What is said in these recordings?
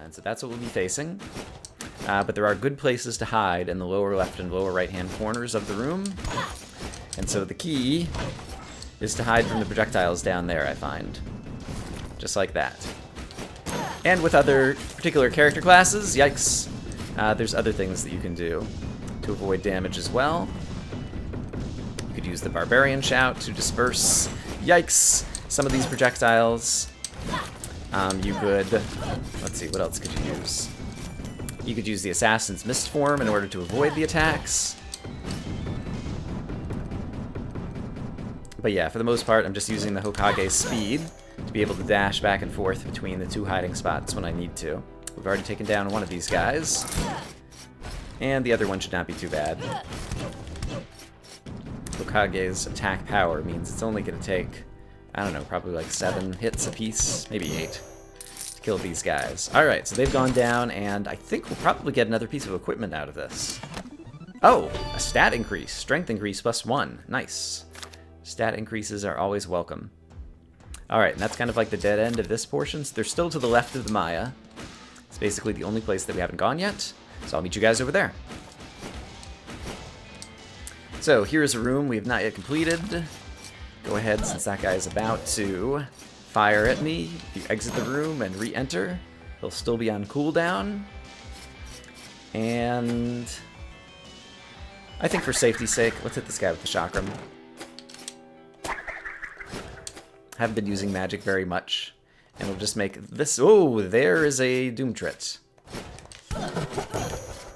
And so that's what we'll be facing. But there are good places to hide in the lower left and lower right-hand corners of the room. And so the key is to hide from the projectiles down there, I find. Just like that. And with other particular character classes, yikes, there's other things that you can do to avoid damage as well. You could use the Barbarian Shout to disperse, yikes, some of these projectiles. You could, let's see, what else could you use? You could use the Assassin's Mist form in order to avoid the attacks. But yeah, for the most part, I'm just using the Hokage's speed to be able to dash back and forth between the two hiding spots when I need to. We've already taken down one of these guys, and the other one should not be too bad. Hokage's attack power means it's only going to take, I don't know, probably like 7 hits apiece, maybe 8, to kill these guys. Alright, so they've gone down, and I think we'll probably get another piece of equipment out of this. Oh, a stat increase. Strength increase +1. Nice. Stat increases are always welcome. Alright, and that's kind of like the dead end of this portion. So they're still to the left of the Maya. It's basically the only place that we haven't gone yet. So I'll meet you guys over there. So here's a room we have not yet completed. Go ahead, since that guy is about to fire at me. If you exit the room and re-enter, he'll still be on cooldown. And I think for safety's sake, let's hit this guy with the chakram. Haven't been using magic very much, and we'll just make this. Oh, there is a Doomtrit.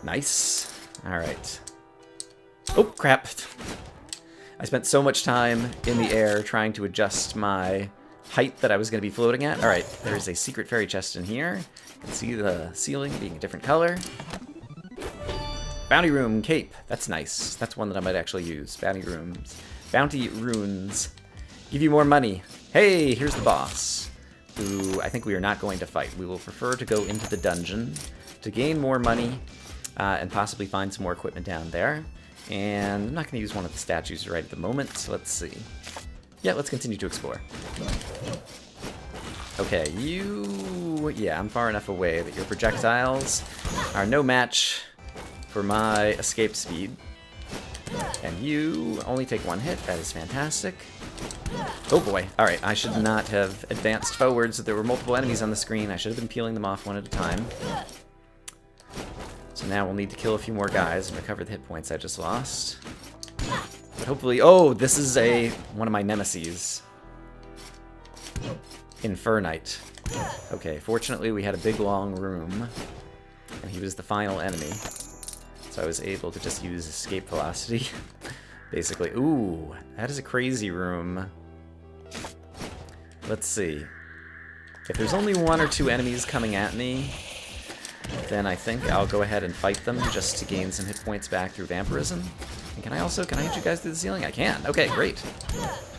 Nice. All right. Oh, crap. I spent so much time in the air trying to adjust my height that I was going to be floating at. All right, there's a secret fairy chest in here. You can see the ceiling being a different color. Bounty room cape. That's nice. That's one that I might actually use. Bounty rooms. Bounty runes. Give you more money. Hey, here's the boss, who I think we are not going to fight. We will prefer to go into the dungeon to gain more money and possibly find some more equipment down there. And I'm not going to use one of the statues right at the moment, so let's see. Yeah, let's continue to explore. Okay, yeah, I'm far enough away that your projectiles are no match for my escape speed. And you only take 1 hit. That is fantastic. Oh boy. Alright, I should not have advanced forward so there were multiple enemies on the screen. I should have been peeling them off one at a time. So now we'll need to kill a few more guys and recover the hit points I just lost. But hopefully... Oh, this is one of my nemeses. Infernite. Okay, fortunately we had a big long room, and he was the final enemy. So I was able to just use escape velocity, basically. Ooh, that is a crazy room. Let's see. If there's only 1 or 2 enemies coming at me, then I think I'll go ahead and fight them just to gain some hit points back through vampirism. And can I hit you guys through the ceiling? I can. Okay, great.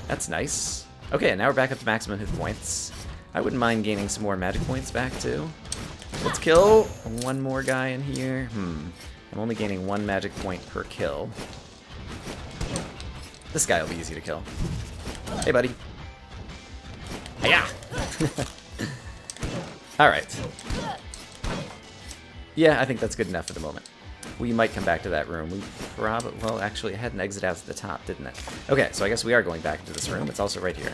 That's nice. Okay, and now we're back up to maximum hit points. I wouldn't mind gaining some more magic points back too. Let's kill 1 more guy in here. I'm only gaining 1 magic point per kill. This guy will be easy to kill. Hey, buddy. Hiya! Alright. Yeah, I think that's good enough for the moment. We might come back to that room. We probably... Well, actually, I had an exit out at the top, didn't it? Okay, so I guess we are going back into this room. It's also right here.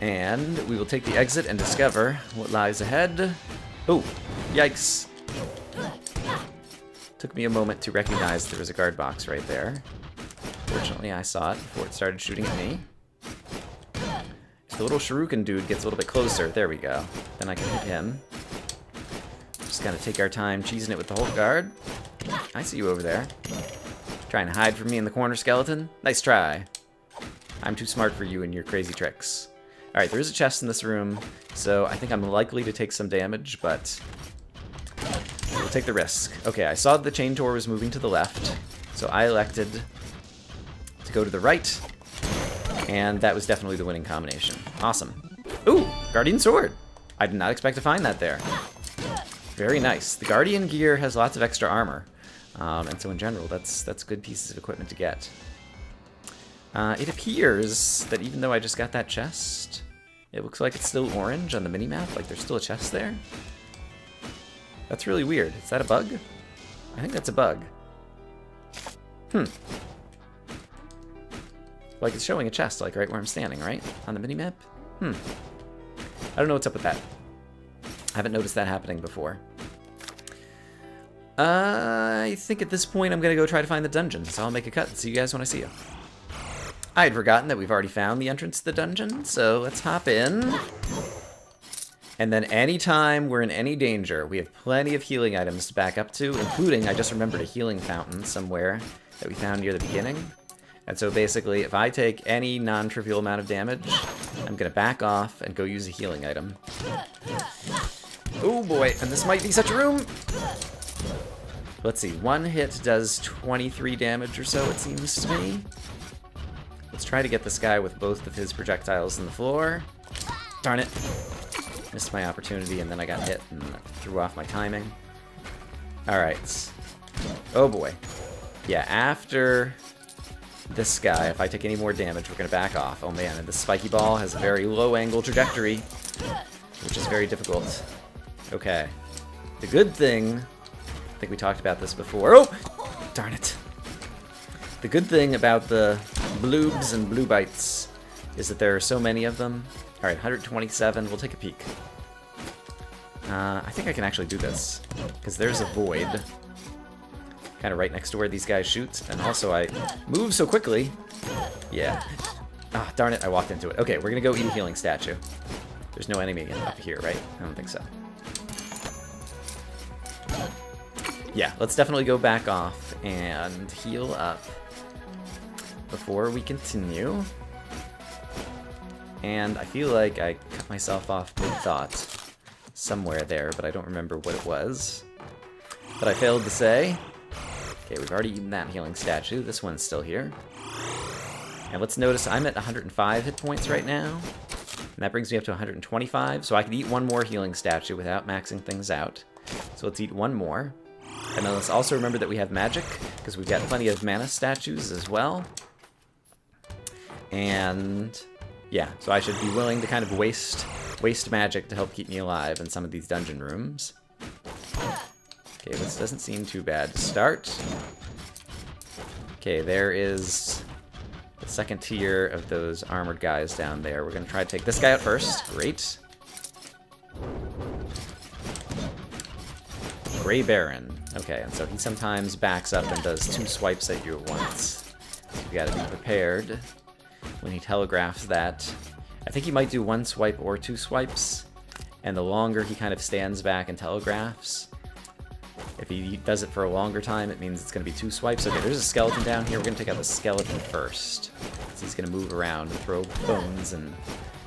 And we will take the exit and discover what lies ahead. Oh, yikes. Took me a moment to recognize there was a guard box right there. Fortunately, I saw it before it started shooting at me. If the little shuriken dude gets a little bit closer, there we go. Then I can hit him. Just gotta take our time cheesing it with the whole guard. I see you over there. Trying to hide from me in the corner, skeleton? Nice try. I'm too smart for you and your crazy tricks. Alright, there is a chest in this room, so I think I'm likely to take some damage, but we'll take the risk. Okay, I saw the chain door was moving to the left, so I elected to go to the right, and that was definitely the winning combination. Awesome. Ooh, Guardian Sword! I did not expect to find that there. Very nice. The Guardian gear has lots of extra armor, and so in general, that's good pieces of equipment to get. It appears that even though I just got that chest, It looks like it's still orange on the minimap, like there's still a chest there. That's really weird. Is that a bug? I think that's a bug. Like it's showing a chest, like right where I'm standing, right? On the minimap? I don't know what's up with that. I haven't noticed that happening before. I think at this point I'm going to go try to find the dungeon, so I'll make a cut and see you guys when I see you. I had forgotten that we've already found the entrance to the dungeon, so let's hop in. And then anytime we're in any danger, we have plenty of healing items to back up to, including, I just remembered, a healing fountain somewhere that we found near the beginning. And so basically, if I take any non-trivial amount of damage, I'm going to back off and go use a healing item. Oh boy, and this might be such a room! Let's see, one hit does 23 damage or so, it seems to me. Let's try to get this guy with both of his projectiles in the floor. Darn it. Missed my opportunity, and then I got hit and threw off my timing. Alright. Oh boy. Yeah, after this guy, if I take any more damage, we're going to back off. Oh man, and this spiky ball has a very low angle trajectory, which is very difficult. Okay. The good thing, I think we talked about this before. Oh! Darn it. The good thing about the bloobs and blue bites is that there are so many of them. Alright, 127. We'll take a peek. I think I can actually do this, because there's a void kind of right next to where these guys shoot, and also I move so quickly. Yeah. Ah, darn it, I walked into it. Okay, we're gonna go eat a healing statue. There's no enemy up here, right? I don't think so. Yeah, let's definitely go back off and heal up before we continue. And I feel like I cut myself off mid-thought somewhere there, but I don't remember what it was. But I failed to say. Okay, we've already eaten that healing statue. This one's still here. And let's notice I'm at 105 hit points right now. And that brings me up to 125, so I could eat one more healing statue without maxing things out. So let's eat one more. And then let's also remember that we have magic, because we've got plenty of mana statues as well. And yeah, so I should be willing to kind of waste magic to help keep me alive in some of these dungeon rooms. Okay, this doesn't seem too bad to start. Okay, there is the second tier of those armored guys down there. We're going to try to take this guy out first. Great. Gray Baron. Okay, and so he sometimes backs up and does 2 swipes at you at once. So you gotta be prepared when he telegraphs that. I think he might do 1 swipe or 2 swipes, and the longer he kind of stands back and telegraphs, if he does it for a longer time, it means it's going to be 2 swipes. Okay, there's a skeleton down here. We're going to take out the skeleton first. So he's going to move around and throw bones in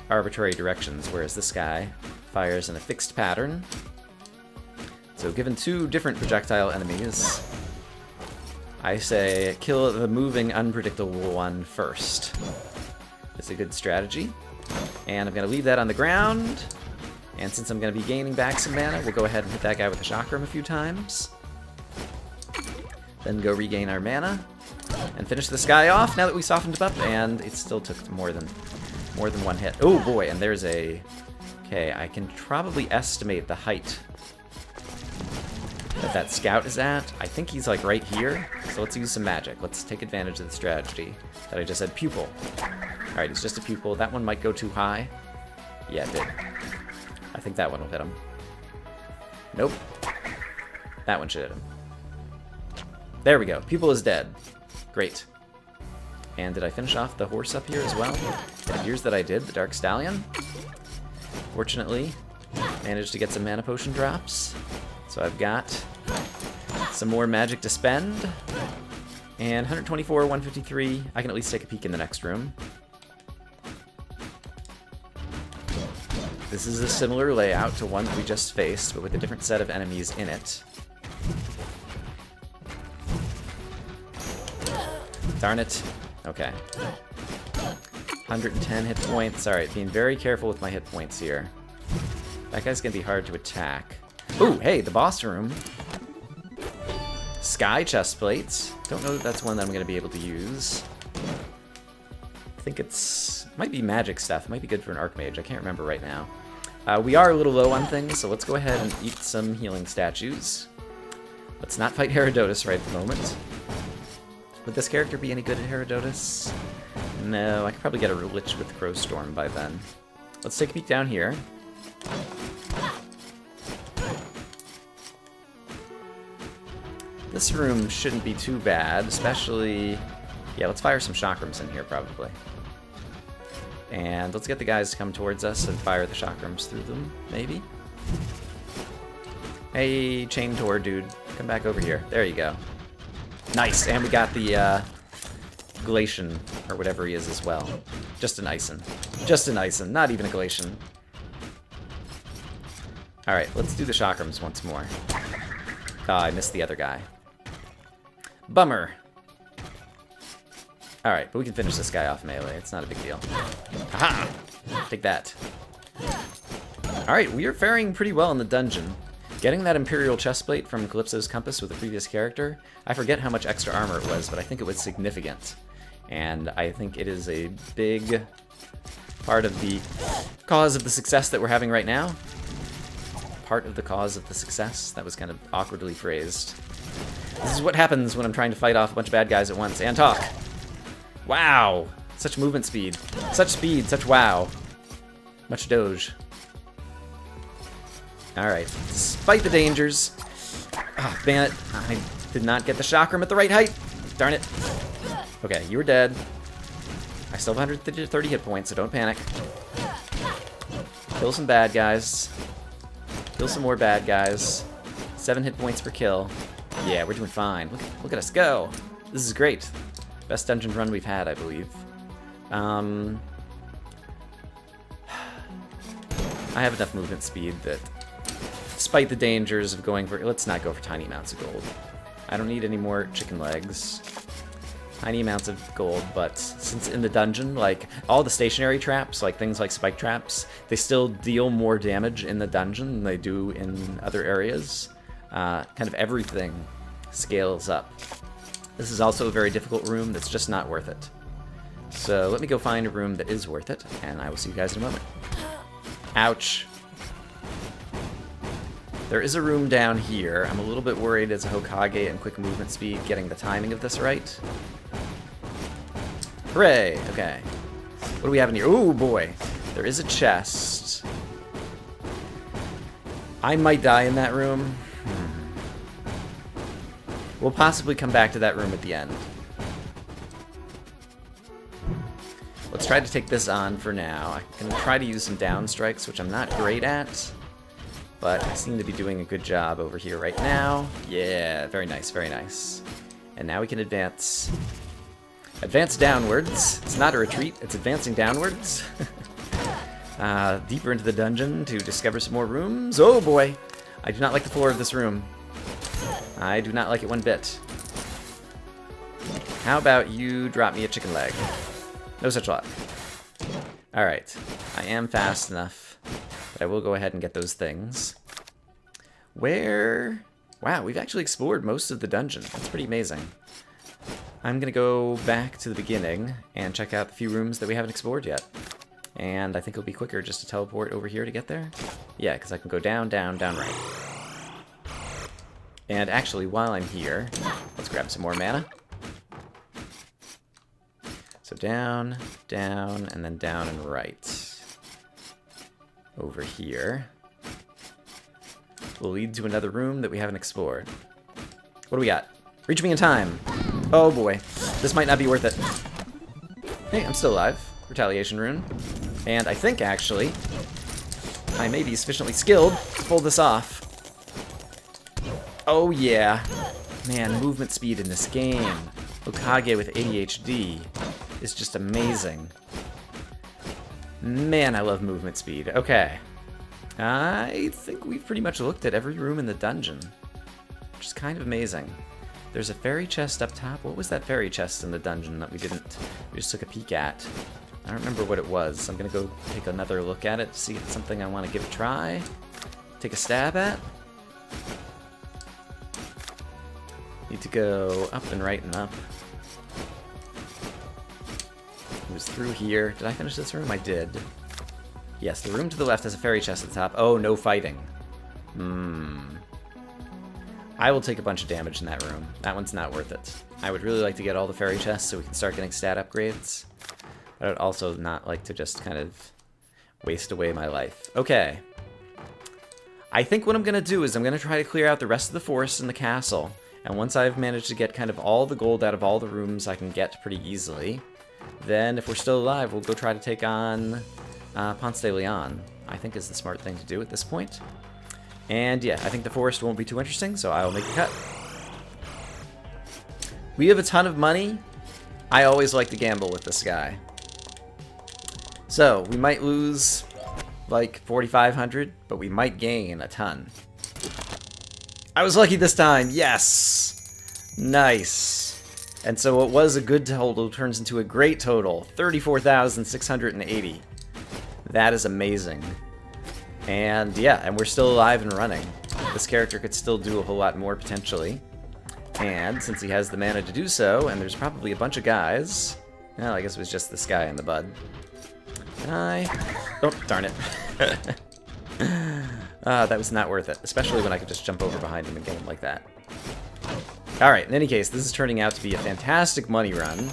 arbitrary directions, whereas this guy fires in a fixed pattern. So given 2 different projectile enemies, I say kill the moving, unpredictable one first. It's a good strategy. And I'm going to leave that on the ground. And since I'm going to be gaining back some mana, we'll go ahead and hit that guy with the chakram a few times. Then go regain our mana. And finish this guy off now that we softened him up. And it still took more than 1 hit. Oh boy, and there's a... Okay, I can probably estimate the height that scout is at. I think he's like right here. So let's use some magic. Let's take advantage of the strategy that I just said. Pupil. Alright, it's just a pupil. That one might go too high. Yeah, it did. I think that one will hit him. Nope. That one should hit him. There we go. Pupil is dead. Great. And did I finish off the horse up here as well? It appears that I did, the Dark Stallion. Fortunately, managed to get some mana potion drops. So I've got some more magic to spend. And 124, 153. I can at least take a peek in the next room. This is a similar layout to one that we just faced, but with a different set of enemies in it. Darn it. Okay. 110 hit points. Alright, being very careful with my hit points here. That guy's gonna be hard to attack. Ooh, hey, the boss room. Sky chest plates. Don't know that that's one that I'm gonna be able to use. I think might be magic stuff. Might be good for an Archmage. I can't remember right now. We are a little low on things, so let's go ahead and eat some healing statues. Let's not fight Herodotus right at the moment. Would this character be any good at Herodotus? No, I could probably get a Lich with Crowstorm by then. Let's take a peek down here. This room shouldn't be too bad, especially... Yeah, let's fire some chakrams in here, probably. And let's get the guys to come towards us and fire the chakrams through them, maybe? Hey, Chain Tor, dude. Come back over here. There you go. Nice, and we got the Galatian, or whatever he is as well. Just an Ison. Just an Ison, not even a Galatian. Alright, let's do the chakrams once more. Oh, I missed the other guy. Bummer. Alright, but we can finish this guy off melee. It's not a big deal. Aha! Take that. Alright, we are faring pretty well in the dungeon. Getting that Imperial chestplate from Calypso's Compass with the previous character, I forget how much extra armor it was, but I think it was significant. And I think it is a big part of the cause of the success that we're having right now. Part of the cause of the success? That was kind of awkwardly phrased. This is what happens when I'm trying to fight off a bunch of bad guys at once and talk. Wow! Such movement speed. Such speed, such wow. Much doge. Alright, despite the dangers... Ah, ban it. I did not get the chakram at the right height. Darn it. Okay, you were dead. I still have 130 hit points, so don't panic. Kill some bad guys. Kill some more bad guys. 7 hit points per kill. Yeah, we're doing fine. Look at us go. This is great. Best dungeon run we've had, I believe. I have enough movement speed that, despite the dangers of going for... Let's not go for tiny amounts of gold. I don't need any more chicken legs. Tiny amounts of gold, but since in the dungeon, like, all the stationary traps, like things like spike traps, they still deal more damage in the dungeon than they do in other areas. Kind of everything scales up. This is also a very difficult room that's just not worth it. So let me go find a room that is worth it, and I will see you guys in a moment. Ouch. There is a room down here. I'm a little bit worried as a Hokage and quick movement speed getting the timing of this right. Hooray! Okay. What do we have in here? Oh boy! There is a chest. I might die in that room. We'll possibly come back to that room at the end. Let's try to take this on for now. I can try to use some down strikes, which I'm not great at. But I seem to be doing a good job over here right now. Yeah, very nice, very nice. And now we can advance. Advance downwards. It's not a retreat, it's advancing downwards. Deeper into the dungeon to discover some more rooms. Oh boy! I do not like the floor of this room. I do not like it one bit. How about you drop me a chicken leg? No such luck. Alright. I am fast enough, but I will go ahead and get those things. Where... Wow, we've actually explored most of the dungeon. That's pretty amazing. I'm gonna go back to the beginning and check out the few rooms that we haven't explored yet. And I think it'll be quicker just to teleport over here to get there. Yeah, because I can go down, down, down, right. And actually, while I'm here, let's grab some more mana. So down, down, and then down and right. Over here. Will lead to another room that we haven't explored. What do we got? Reach me in time. Oh boy. This might not be worth it. Hey, I'm still alive. Retaliation rune. And I think, actually, I may be sufficiently skilled to pull this off. Oh yeah. Man, movement speed in this game. Hokage with ADHD is just amazing. Man, I love movement speed. Okay. I think we've pretty much looked at every room in the dungeon, which is kind of amazing. There's a fairy chest up top. What was that fairy chest in the dungeon that we just took a peek at? I don't remember what it was. I'm gonna go take another look at it to see if it's something I want to give a try. Take a stab at. Need to go up and right and up. It was through here. Did I finish this room? I did. Yes, the room to the left has a fairy chest at the top. Oh, no fighting. I will take a bunch of damage in that room. That one's not worth it. I would really like to get all the fairy chests so we can start getting stat upgrades. But I would also not like to just kind of waste away my life. Okay. I think what I'm going to do is I'm going to try to clear out the rest of the forest and the castle. And once I've managed to get kind of all the gold out of all the rooms I can get pretty easily, then if we're still alive, we'll go try to take on Ponce de Leon. I think is the smart thing to do at this point. And yeah, I think the forest won't be too interesting, so I'll make a cut. We have a ton of money. I always like to gamble with this guy. So, we might lose like 4,500, but we might gain a ton. I was lucky this time, yes! Nice. And so what was a good total turns into a great total, 34,680. That is amazing. And yeah, and we're still alive and running. This character could still do a whole lot more potentially. And since he has the mana to do so, and there's probably a bunch of guys, well, I guess it was just this guy in the bud. Can I? Oh, darn it. That was not worth it, especially when I could just jump over behind him and get him like that. Alright, in any case, this is turning out to be a fantastic money run.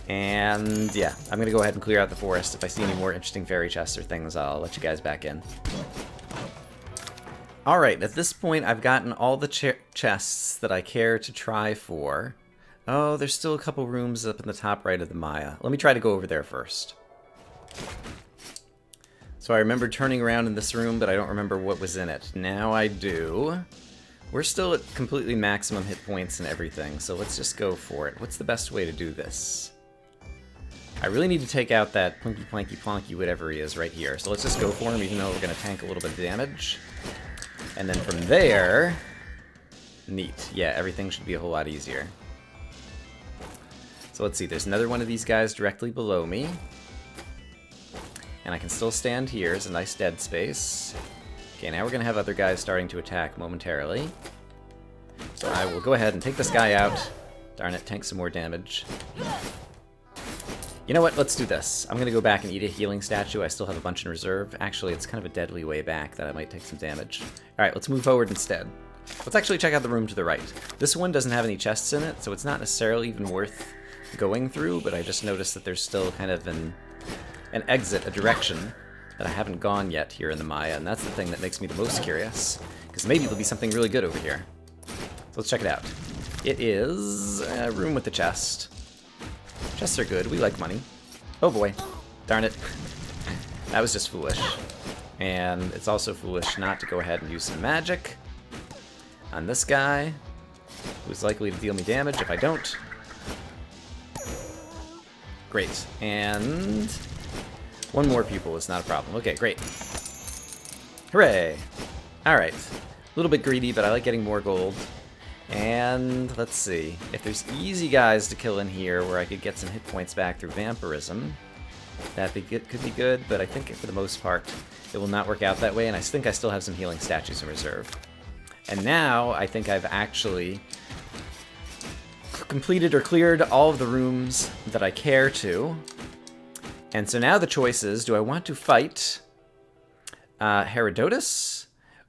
And yeah, I'm going to go ahead and clear out the forest. If I see any more interesting fairy chests or things, I'll let you guys back in. Alright, at this point I've gotten all the chests that I care to try for. Oh, there's still a couple rooms up in the top right of the Maya. Let me try to go over there first. So I remember turning around in this room, but I don't remember what was in it. Now I do. We're still at completely maximum hit points and everything, so let's just go for it. What's the best way to do this? I really need to take out that Plinky Planky Plonky whatever he is right here. So let's just go for him, even though we're going to tank a little bit of damage. And then from there... Neat. Yeah, everything should be a whole lot easier. So let's see, there's another one of these guys directly below me. And I can still stand here as a nice dead space. Okay, now we're going to have other guys starting to attack momentarily. So I will go ahead and take this guy out. Darn it, tank some more damage. You know what? Let's do this. I'm going to go back and eat a healing statue. I still have a bunch in reserve. Actually, it's kind of a deadly way back that I might take some damage. Alright, let's move forward instead. Let's actually check out the room to the right. This one doesn't have any chests in it, so it's not necessarily even worth going through, but I just noticed that there's still kind of an exit, a direction that I haven't gone yet here in the Maya, and that's the thing that makes me the most curious, because maybe there'll be something really good over here. So let's check it out. It is a room with a chest. Chests are good, we like money. Oh boy, darn it. That was just foolish. And it's also foolish not to go ahead and use some magic on this guy, who's likely to deal me damage if I don't. Great, and one more pupil is not a problem. Okay, great. Hooray! Alright. A little bit greedy, but I like getting more gold. And let's see. If there's easy guys to kill in here where I could get some hit points back through vampirism, that could be good, but I think for the most part it will not work out that way, and I think I still have some healing statues in reserve. And now I think I've actually completed or cleared all of the rooms that I care to. And so now the choice is, do I want to fight Herodotus,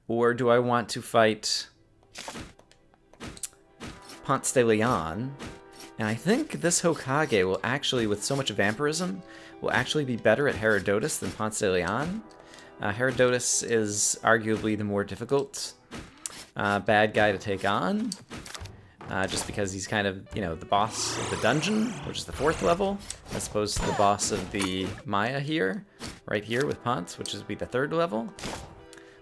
or do I want to fight Ponce de Leon? And I think this Hokage will actually, with so much vampirism, will actually be better at Herodotus than Ponce de Leon. Herodotus is arguably the more difficult bad guy to take on. Just because he's kind of, you know, the boss of the dungeon, which is the 4th level, as opposed to the boss of the Maya here, right here with Ponce, which would be the 3rd level.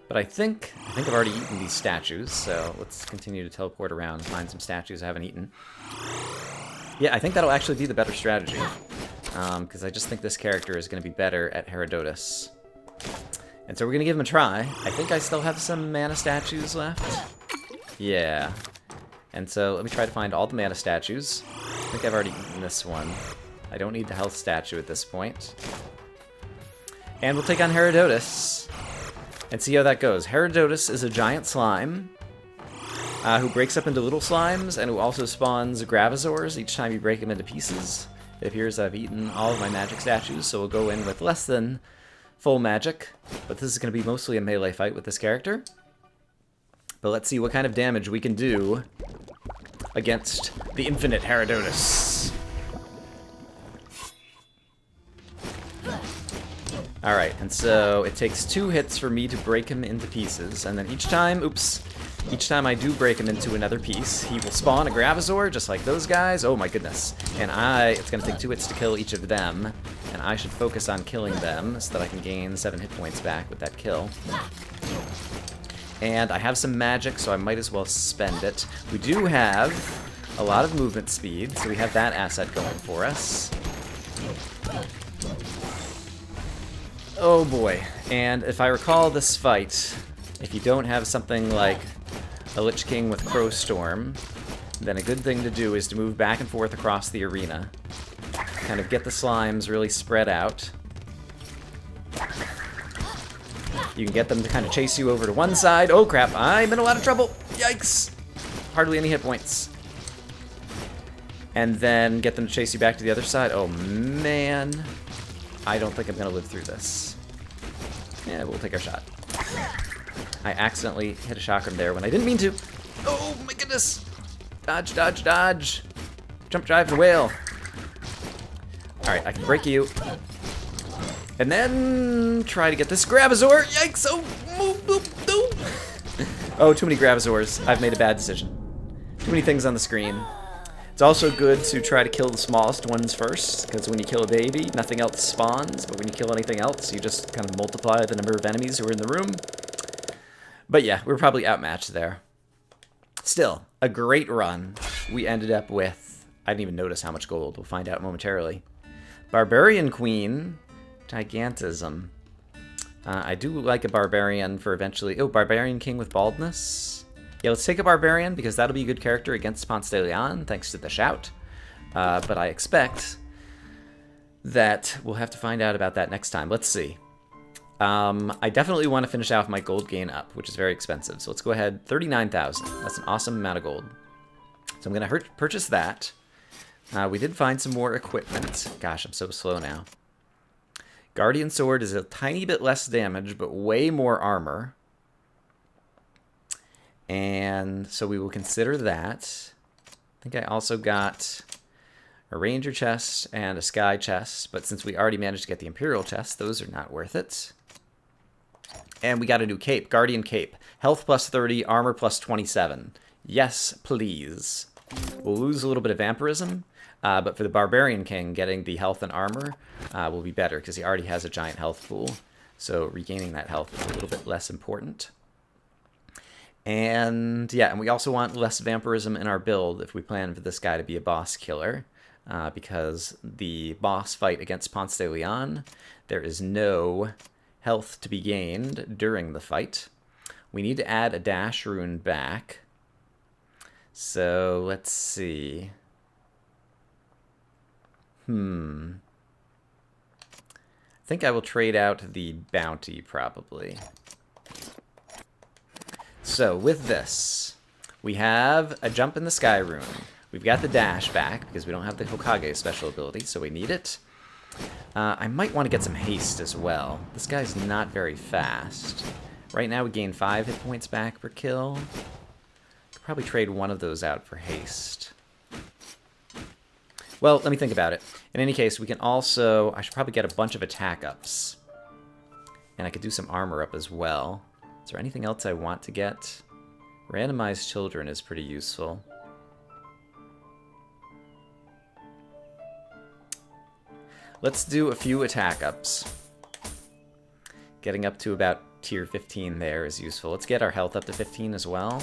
But I think I've already eaten these statues, so let's continue to teleport around and find some statues I haven't eaten. Yeah, I think that'll actually be the better strategy, because I just think this character is going to be better at Herodotus. And so we're going to give him a try. I think I still have some mana statues left. Yeah. And so let me try to find all the mana statues. I think I've already eaten this one. I don't need the health statue at this point. And we'll take on Herodotus and see how that goes. Herodotus is a giant slime who breaks up into little slimes and who also spawns Gravazors each time you break him into pieces. It appears I've eaten all of my magic statues, so we'll go in with less than full magic. But this is going to be mostly a melee fight with this character. But let's see what kind of damage we can do against the infinite Herodotus. Alright, and so it takes 2 hits for me to break him into pieces, and then each time I do break him into another piece, he will spawn a Gravazor, just like those guys. Oh my goodness. And it's going to take 2 hits to kill each of them, and I should focus on killing them so that I can gain 7 hit points back with that kill. And I have some magic, so I might as well spend it. We do have a lot of movement speed, so we have that asset going for us. Oh boy. And if I recall this fight, if you don't have something like a Lich King with Crow Storm, then a good thing to do is to move back and forth across the arena. Kind of get the slimes really spread out. You can get them to kind of chase you over to one side. Oh crap, I'm in a lot of trouble. Yikes. Hardly any hit points. And then get them to chase you back to the other side. Oh man. I don't think I'm going to live through this. Yeah, we'll take our shot. I accidentally hit a chakram there when I didn't mean to. Oh my goodness. Dodge, dodge, dodge. Jump, drive, and whale. Alright, I can break you. And then try to get this Gravazor. Yikes! Oh, move, move, move. Oh, too many Gravazors. I've made a bad decision. Too many things on the screen. It's also good to try to kill the smallest ones first, because when you kill a baby, nothing else spawns, but when you kill anything else, you just kind of multiply the number of enemies who are in the room. But yeah, we're probably outmatched there. Still, a great run. We ended up with, I didn't even notice how much gold, we'll find out momentarily. Barbarian Queen, Gigantism. I do like a Barbarian for eventually, oh, Barbarian King with Baldness. Yeah, let's take a Barbarian, because that'll be a good character against Ponce de Leon, thanks to the shout. But I expect that we'll have to find out about that next time. Let's see. I definitely want to finish off my gold gain up, which is very expensive. So let's go ahead, 39,000. That's an awesome amount of gold. So I'm going to purchase that. We did find some more equipment. Gosh, I'm so slow now. Guardian Sword is a tiny bit less damage, but way more armor. And so we will consider that. I think I also got a Ranger chest and a Sky chest, but since we already managed to get the Imperial chest, those are not worth it. And we got a new cape, Guardian Cape. Health plus 30, armor plus 27. Yes, please. We'll lose a little bit of vampirism, but for the Barbarian King, getting the health and armor will be better, because he already has a giant health pool. So regaining that health is a little bit less important. And yeah, and we also want less vampirism in our build if we plan for this guy to be a boss killer, because the boss fight against Ponce de Leon, there is no health to be gained during the fight. We need to add a dash rune back. So let's see. I think I will trade out the bounty probably. So with this, we have a jump in the sky rune. We've got the dash back because we don't have the Hokage special ability, so we need it. I might want to get some haste as well. This guy's not very fast. Right now we gain 5 hit points back per kill. Could probably trade one of those out for haste. Well, let me think about it. In any case, we can also, I should probably get a bunch of attack ups. And I could do some armor up as well. Is there anything else I want to get? Randomized children is pretty useful. Let's do a few attack ups. Getting up to about tier 15 there is useful. Let's get our health up to 15 as well.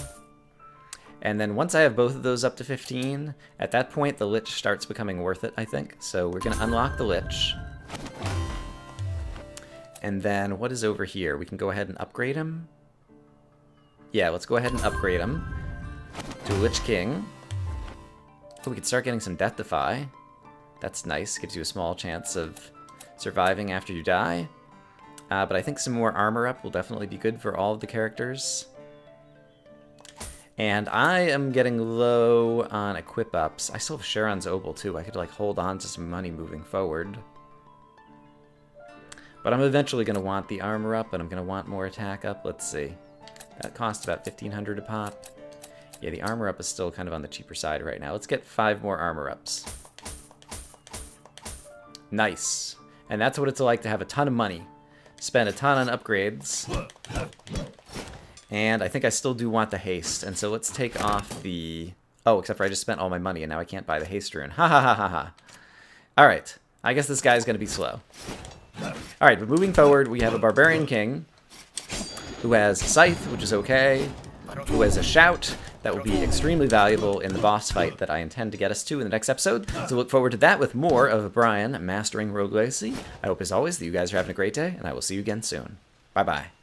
And then once I have both of those up to 15, at that point the Lich starts becoming worth it, I think. So we're going to unlock the Lich. And then what is over here? We can go ahead and upgrade him. Yeah, let's go ahead and upgrade him to Lich King. Oh, we can start getting some Death Defy. That's nice. Gives you a small chance of surviving after you die. But I think some more armor up will definitely be good for all of the characters. And I am getting low on equip ups. I still have Sharon's Opal too. I could like hold on to some money moving forward. But I'm eventually going to want the armor up, and I'm going to want more attack up. Let's see. That costs about 1,500 a pop. Yeah, the armor up is still kind of on the cheaper side right now. Let's get 5 more armor ups. Nice. And that's what it's like to have a ton of money. Spend a ton on upgrades. And I think I still do want the haste. And so let's take off the... Oh, except for I just spent all my money and now I can't buy the haste rune. Ha ha ha ha ha. Alright. I guess this guy's going to be slow. Alright, but moving forward, we have a Barbarian King who has Scythe, which is okay, who has a Shout that will be extremely valuable in the boss fight that I intend to get us to in the next episode. So look forward to that with more of Brian mastering Rogue Legacy. I hope, as always, that you guys are having a great day, and I will see you again soon. Bye-bye.